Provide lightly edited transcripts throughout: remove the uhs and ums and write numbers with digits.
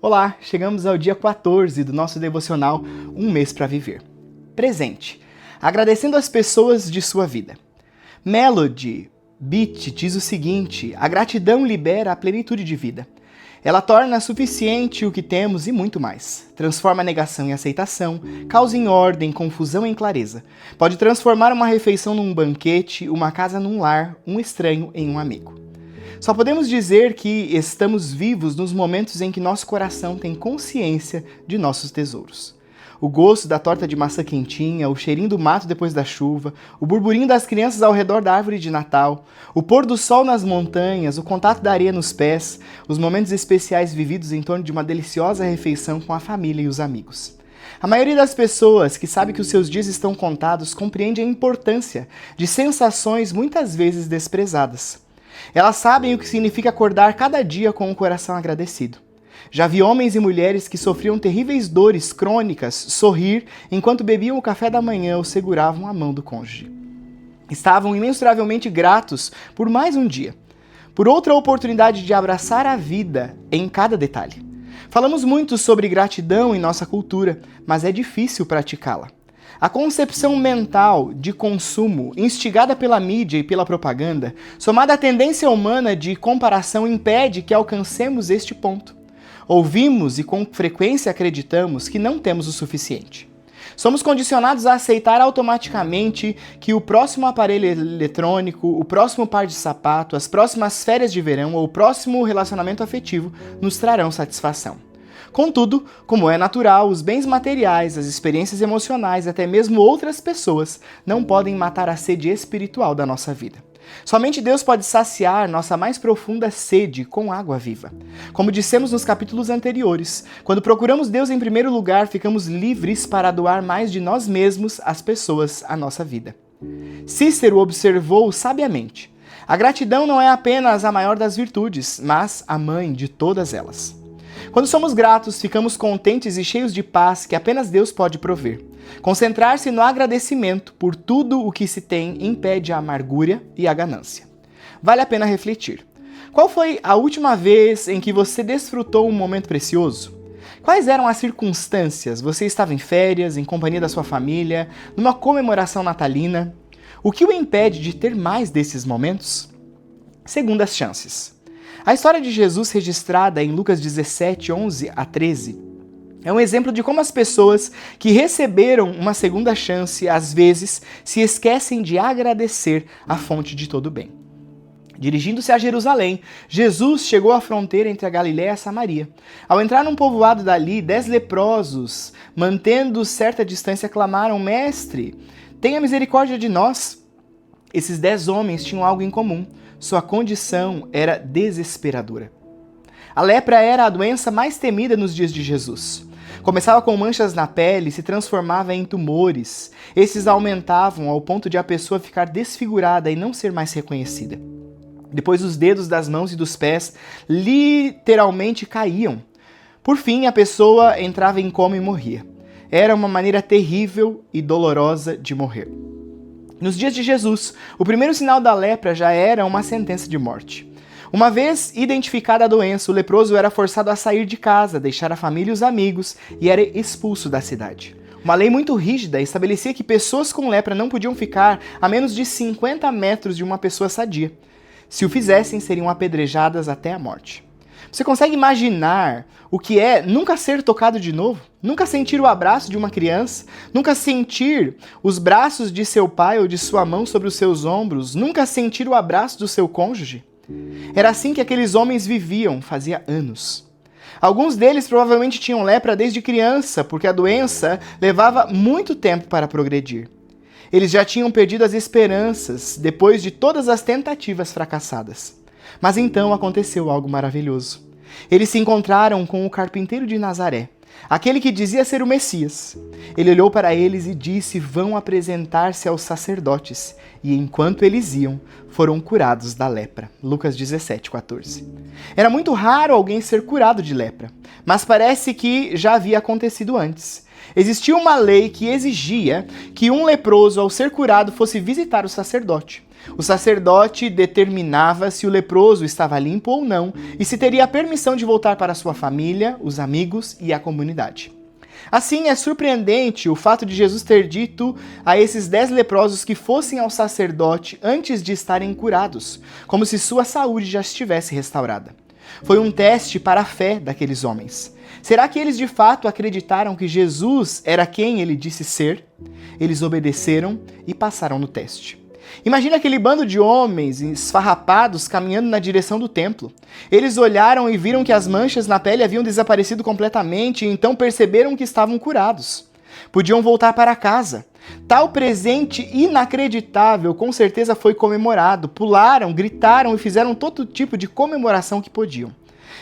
Olá, chegamos ao dia 14 do nosso devocional Um Mês para Viver. Presente, agradecendo as pessoas de sua vida. Melody Beat diz o seguinte: a gratidão libera a plenitude de vida. Ela torna suficiente o que temos e muito mais. Transforma a negação em aceitação, causa em ordem, confusão em clareza. Pode transformar uma refeição num banquete, uma casa num lar, um estranho em um amigo. Só podemos dizer que estamos vivos nos momentos em que nosso coração tem consciência de nossos tesouros. O gosto da torta de maçã quentinha, o cheirinho do mato depois da chuva, o burburinho das crianças ao redor da árvore de Natal, o pôr do sol nas montanhas, o contato da areia nos pés, os momentos especiais vividos em torno de uma deliciosa refeição com a família e os amigos. A maioria das pessoas que sabe que os seus dias estão contados compreende a importância de sensações muitas vezes desprezadas. Elas sabem o que significa acordar cada dia com o coração agradecido. Já vi homens e mulheres que sofriam terríveis dores crônicas sorrir enquanto bebiam o café da manhã ou seguravam a mão do cônjuge. Estavam imensuravelmente gratos por mais um dia, por outra oportunidade de abraçar a vida em cada detalhe. Falamos muito sobre gratidão em nossa cultura, mas é difícil praticá-la. A concepção mental de consumo, instigada pela mídia e pela propaganda, somada à tendência humana de comparação, impede que alcancemos este ponto. Ouvimos e com frequência acreditamos que não temos o suficiente. Somos condicionados a aceitar automaticamente que o próximo aparelho eletrônico, o próximo par de sapato, as próximas férias de verão ou o próximo relacionamento afetivo nos trarão satisfação. Contudo, como é natural, os bens materiais, as experiências emocionais e até mesmo outras pessoas não podem matar a sede espiritual da nossa vida. Somente Deus pode saciar nossa mais profunda sede com água viva. Como dissemos nos capítulos anteriores, quando procuramos Deus em primeiro lugar, ficamos livres para doar mais de nós mesmos às pessoas à nossa vida. Cícero observou sabiamente: a gratidão não é apenas a maior das virtudes, mas a mãe de todas elas. Quando somos gratos, ficamos contentes e cheios de paz que apenas Deus pode prover. Concentrar-se no agradecimento por tudo o que se tem impede a amargura e a ganância. Vale a pena refletir. Qual foi a última vez em que você desfrutou um momento precioso? Quais eram as circunstâncias? Você estava em férias, em companhia da sua família, numa comemoração natalina? O que o impede de ter mais desses momentos? Segundas chances. A história de Jesus registrada em Lucas 17, 11 a 13, é um exemplo de como as pessoas que receberam uma segunda chance, às vezes, se esquecem de agradecer a fonte de todo o bem. Dirigindo-se a Jerusalém, Jesus chegou à fronteira entre a Galiléia e a Samaria. Ao entrar num povoado dali, 10 leprosos, mantendo certa distância, clamaram: Mestre, tenha misericórdia de nós. Esses 10 homens tinham algo em comum. Sua condição era desesperadora. A lepra era a doença mais temida nos dias de Jesus. Começava com manchas na pele e se transformava em tumores. Esses aumentavam ao ponto de a pessoa ficar desfigurada e não ser mais reconhecida. Depois os dedos das mãos e dos pés literalmente caíam. Por fim, a pessoa entrava em coma e morria. Era uma maneira terrível e dolorosa de morrer. Nos dias de Jesus, o primeiro sinal da lepra já era uma sentença de morte. Uma vez identificada a doença, o leproso era forçado a sair de casa, deixar a família e os amigos e era expulso da cidade. Uma lei muito rígida estabelecia que pessoas com lepra não podiam ficar a menos de 50 metros de uma pessoa sadia. Se o fizessem, seriam apedrejadas até a morte. Você consegue imaginar o que é nunca ser tocado de novo? Nunca sentir o abraço de uma criança? Nunca sentir os braços de seu pai ou de sua mão sobre os seus ombros? Nunca sentir o abraço do seu cônjuge? Era assim que aqueles homens viviam, fazia anos. Alguns deles provavelmente tinham lepra desde criança, porque a doença levava muito tempo para progredir. Eles já tinham perdido as esperanças depois de todas as tentativas fracassadas. Mas então aconteceu algo maravilhoso. Eles se encontraram com o carpinteiro de Nazaré, aquele que dizia ser o Messias. Ele olhou para eles e disse: vão apresentar-se aos sacerdotes. E enquanto eles iam, foram curados da lepra. Lucas 17, 14. Era muito raro alguém ser curado de lepra, mas parece que já havia acontecido antes. Existia uma lei que exigia que um leproso, ao ser curado, fosse visitar o sacerdote. O sacerdote determinava se o leproso estava limpo ou não e se teria a permissão de voltar para sua família, os amigos e a comunidade. Assim, é surpreendente o fato de Jesus ter dito a esses 10 leprosos que fossem ao sacerdote antes de estarem curados, como se sua saúde já estivesse restaurada. Foi um teste para a fé daqueles homens. Será que eles de fato acreditaram que Jesus era quem ele disse ser? Eles obedeceram e passaram no teste. Imagina aquele bando de homens esfarrapados caminhando na direção do templo. Eles olharam e viram que as manchas na pele haviam desaparecido completamente e então perceberam que estavam curados. Podiam voltar para casa. Tal presente inacreditável com certeza foi comemorado. Pularam, gritaram e fizeram todo tipo de comemoração que podiam.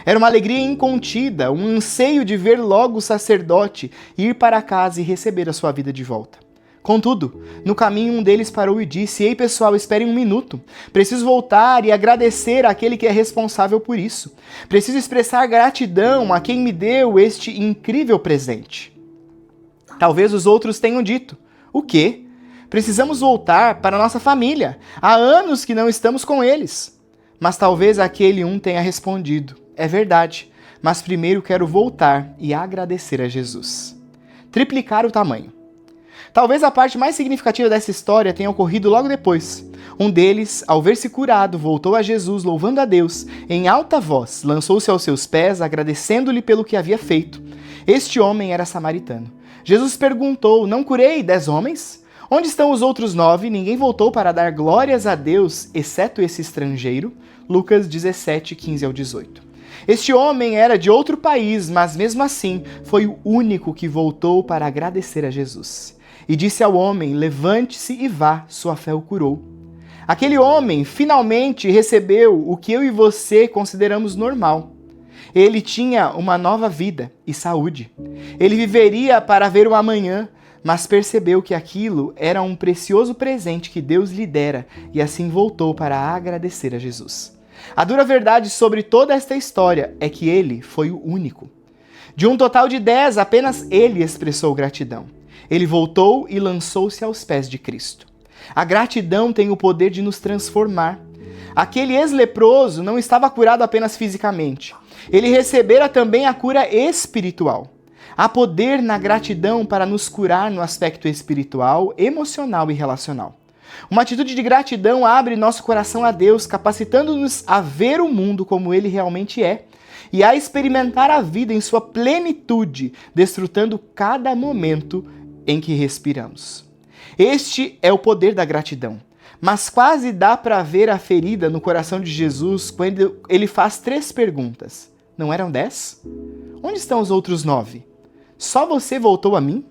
Era uma alegria incontida, um anseio de ver logo o sacerdote ir para casa e receber a sua vida de volta. Contudo, no caminho um deles parou e disse: "Ei pessoal, esperem um minuto. Preciso voltar e agradecer àquele que é responsável por isso. Preciso expressar gratidão a quem me deu este incrível presente." Talvez os outros tenham dito: "O quê? Precisamos voltar para nossa família. Há anos que não estamos com eles." Mas talvez aquele um tenha respondido: "É verdade, mas primeiro quero voltar e agradecer a Jesus." Triplicar o tamanho. Talvez a parte mais significativa dessa história tenha ocorrido logo depois. Um deles, ao ver-se curado, voltou a Jesus, louvando a Deus, em alta voz, lançou-se aos seus pés, agradecendo-lhe pelo que havia feito. Este homem era samaritano. Jesus perguntou: "Não curei 10 homens? Onde estão os outros 9? Ninguém voltou para dar glórias a Deus, exceto esse estrangeiro?" Lucas 17, 15 ao 18. Este homem era de outro país, mas mesmo assim foi o único que voltou para agradecer a Jesus. E disse ao homem: "Levante-se e vá, sua fé o curou." Aquele homem finalmente recebeu o que eu e você consideramos normal. Ele tinha uma nova vida e saúde. Ele viveria para ver o amanhã, mas percebeu que aquilo era um precioso presente que Deus lhe dera e assim voltou para agradecer a Jesus. A dura verdade sobre toda esta história é que ele foi o único. De um total de 10, apenas ele expressou gratidão. Ele voltou e lançou-se aos pés de Cristo. A gratidão tem o poder de nos transformar. Aquele ex-leproso não estava curado apenas fisicamente. Ele recebera também a cura espiritual. Há poder na gratidão para nos curar no aspecto espiritual, emocional e relacional. Uma atitude de gratidão abre nosso coração a Deus, capacitando-nos a ver o mundo como ele realmente é e a experimentar a vida em sua plenitude, desfrutando cada momento em que respiramos. Este é o poder da gratidão. Mas quase dá para ver a ferida no coração de Jesus quando ele faz 3 perguntas. Não eram 10? Onde estão os outros 9? Só você voltou a mim?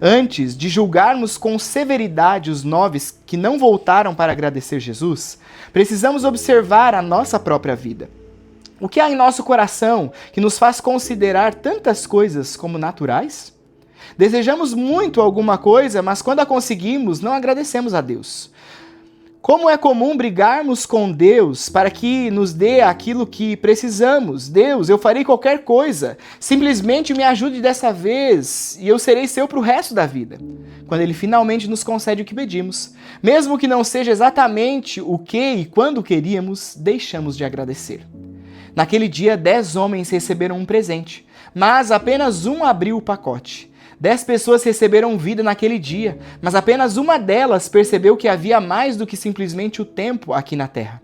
Antes de julgarmos com severidade os 9 que não voltaram para agradecer Jesus, precisamos observar a nossa própria vida. O que há em nosso coração que nos faz considerar tantas coisas como naturais? Desejamos muito alguma coisa, mas quando a conseguimos, não agradecemos a Deus. Como é comum brigarmos com Deus para que nos dê aquilo que precisamos. Deus, eu farei qualquer coisa. Simplesmente me ajude dessa vez e eu serei seu para o resto da vida. Quando Ele finalmente nos concede o que pedimos, mesmo que não seja exatamente o que e quando queríamos, deixamos de agradecer. Naquele dia, 10 homens receberam um presente, mas apenas um abriu o pacote. 10 pessoas receberam vida naquele dia, mas apenas uma delas percebeu que havia mais do que simplesmente o tempo aqui na Terra.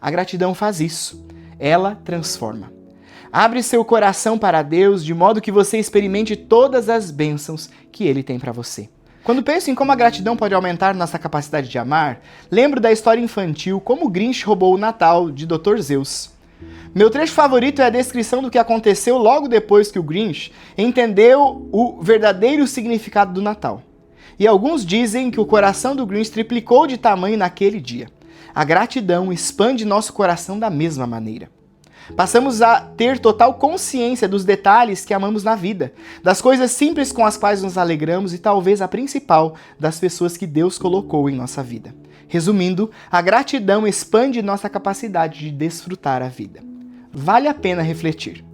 A gratidão faz isso. Ela transforma. Abre seu coração para Deus de modo que você experimente todas as bênçãos que Ele tem para você. Quando penso em como a gratidão pode aumentar nossa capacidade de amar, lembro da história infantil Como o Grinch Roubou o Natal, de Dr. Seuss. Meu trecho favorito é a descrição do que aconteceu logo depois que o Grinch entendeu o verdadeiro significado do Natal. E alguns dizem que o coração do Grinch triplicou de tamanho naquele dia. A gratidão expande nosso coração da mesma maneira. Passamos a ter total consciência dos detalhes que amamos na vida, das coisas simples com as quais nos alegramos e talvez a principal, das pessoas que Deus colocou em nossa vida. Resumindo, a gratidão expande nossa capacidade de desfrutar a vida. Vale a pena refletir.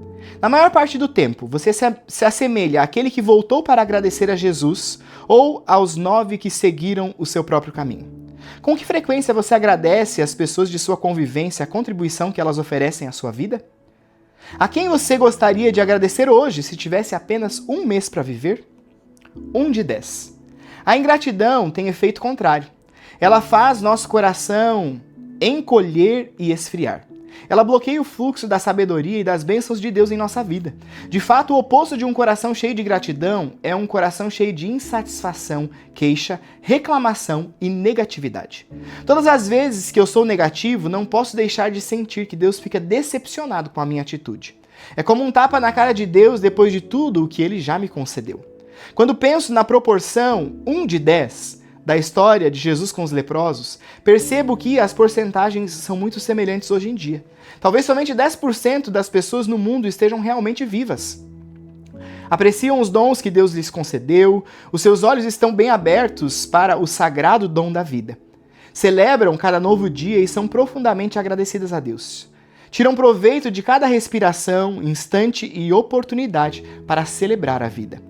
Na maior parte do tempo, você se assemelha àquele que voltou para agradecer a Jesus ou aos 9 que seguiram o seu próprio caminho? Com que frequência você agradece às pessoas de sua convivência a contribuição que elas oferecem à sua vida? A quem você gostaria de agradecer hoje se tivesse apenas um mês para viver? 1 de 10. A ingratidão tem efeito contrário. Ela faz nosso coração encolher e esfriar. Ela bloqueia o fluxo da sabedoria e das bênçãos de Deus em nossa vida. De fato, o oposto de um coração cheio de gratidão é um coração cheio de insatisfação, queixa, reclamação e negatividade. Todas as vezes que eu sou negativo, não posso deixar de sentir que Deus fica decepcionado com a minha atitude. É como um tapa na cara de Deus depois de tudo o que Ele já me concedeu. Quando penso na proporção 1 de 10, da história de Jesus com os leprosos, percebo que as porcentagens são muito semelhantes hoje em dia. Talvez somente 10% das pessoas no mundo estejam realmente vivas. Apreciam os dons que Deus lhes concedeu, os seus olhos estão bem abertos para o sagrado dom da vida. Celebram cada novo dia e são profundamente agradecidas a Deus. Tiram proveito de cada respiração, instante e oportunidade para celebrar a vida.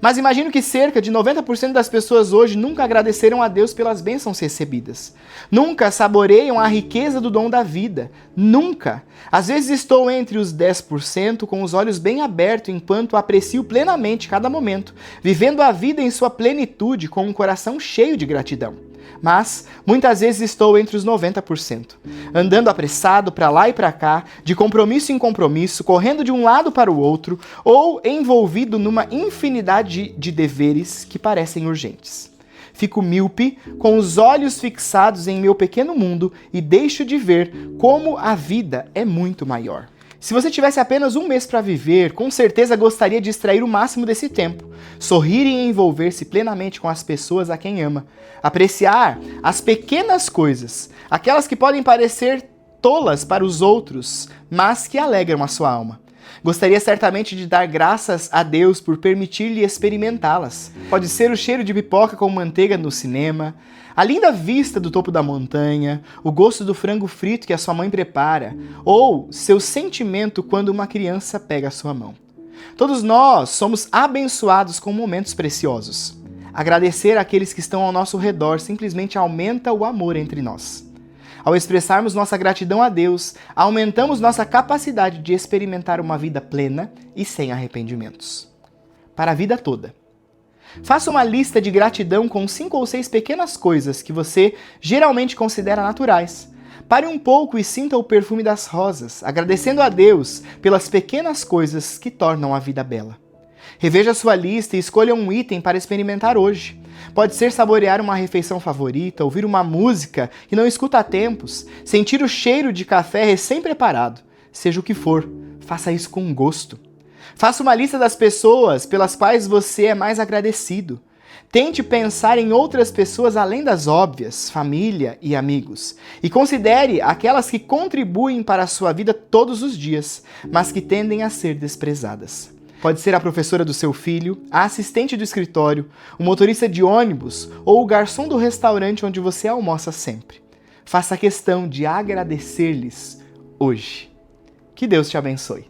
Mas imagino que cerca de 90% das pessoas hoje nunca agradeceram a Deus pelas bênçãos recebidas. Nunca saboreiam a riqueza do dom da vida. Nunca. Às vezes estou entre os 10% com os olhos bem abertos enquanto aprecio plenamente cada momento, vivendo a vida em sua plenitude com um coração cheio de gratidão. Mas muitas vezes estou entre os 90%, andando apressado para lá e para cá, de compromisso em compromisso, correndo de um lado para o outro, ou envolvido numa infinidade de deveres que parecem urgentes. Fico míope, com os olhos fixados em meu pequeno mundo e deixo de ver como a vida é muito maior. Se você tivesse apenas um mês para viver, com certeza gostaria de extrair o máximo desse tempo, sorrir e envolver-se plenamente com as pessoas a quem ama, apreciar as pequenas coisas, aquelas que podem parecer tolas para os outros, mas que alegram a sua alma. Gostaria certamente de dar graças a Deus por permitir-lhe experimentá-las. Pode ser o cheiro de pipoca com manteiga no cinema, a linda vista do topo da montanha, o gosto do frango frito que a sua mãe prepara, ou seu sentimento quando uma criança pega a sua mão. Todos nós somos abençoados com momentos preciosos. Agradecer àqueles que estão ao nosso redor simplesmente aumenta o amor entre nós. Ao expressarmos nossa gratidão a Deus, aumentamos nossa capacidade de experimentar uma vida plena e sem arrependimentos. Para a vida toda. Faça uma lista de gratidão com 5 ou 6 pequenas coisas que você geralmente considera naturais. Pare um pouco e sinta o perfume das rosas, agradecendo a Deus pelas pequenas coisas que tornam a vida bela. Reveja sua lista e escolha um item para experimentar hoje. Pode ser saborear uma refeição favorita, ouvir uma música que não escuta há tempos, sentir o cheiro de café recém-preparado. Seja o que for, faça isso com gosto. Faça uma lista das pessoas pelas quais você é mais agradecido. Tente pensar em outras pessoas além das óbvias, família e amigos. E considere aquelas que contribuem para a sua vida todos os dias, mas que tendem a ser desprezadas. Pode ser a professora do seu filho, a assistente do escritório, o motorista de ônibus ou o garçom do restaurante onde você almoça sempre. Faça questão de agradecer-lhes hoje. Que Deus te abençoe.